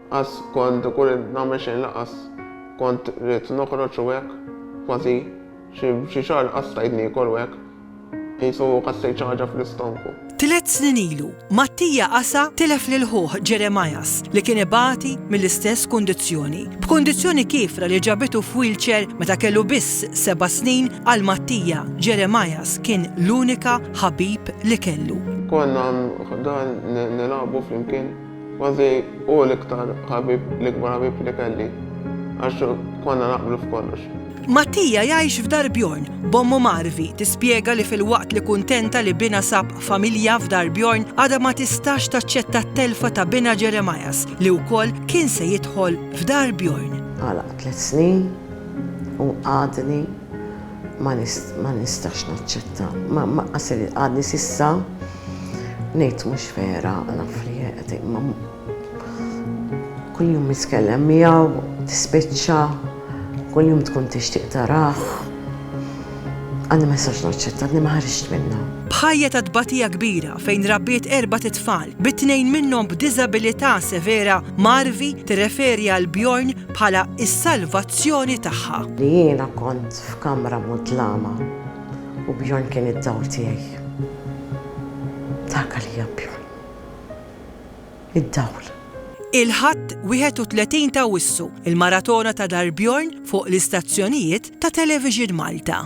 Għas kont kull namel xejn laqas, kont rrit noħroġ u hekk, kważi xi xahar qas tajdni jkoll hekk, jisu qassejt xi ħaġa fl-istonku. 3 snin ilu, Mattija Asa tilef lil ħuħ Jeremias li kien ibati mill-istess kundizzjoni. B'kundizzjoni kifra li ġabitu f'wheelchair meta kellu biss 7 snin għal Mattija, Jeremias kien l-unika ħabib li kellu. Konna nilagħbu flimkien, kważi u l-iktar ħabib, l-ikbar ħabib li kelli, għax konna naqblu f'kollox. Mattija jgħix f'Dar Bjorn, b'ommu Marvi tispjega li fil-waqt li kuntenta li Bina sab familja f'Dar Bjorn għadha ma tistax taċċetta t-telfa ta' Bina Jeremias li wkoll kien se jidħol f'Dar Bjorn. Għala 3 snin u għadni ma nistax naċċetta. Għadni sissa ngħid mhux vera naf li kuljum nitkellem miegħu tispiċċa. Kull-jum tkun tixtieq taraħ. Għandi ma jistax naċċetta, għadni ma ħarġt minnha. Bħajja ta' tbatija kbira fejn rabbiet 4 tfal, bit-2 minnhom b'diżabilità severa, Marvi tirreferi għal Bjorn bħala is-salvazzjoni tagħha. Li jiena kont f'kamra mudlama u Bjorn kien id-dawl tiegħi. Dak li hija Bjorn. Id-dawl. Il-ħadd 31 ta' Wissu, il-maratona ta' Dar Bjorn fuq l-istazzjonijiet ta' Television Malta.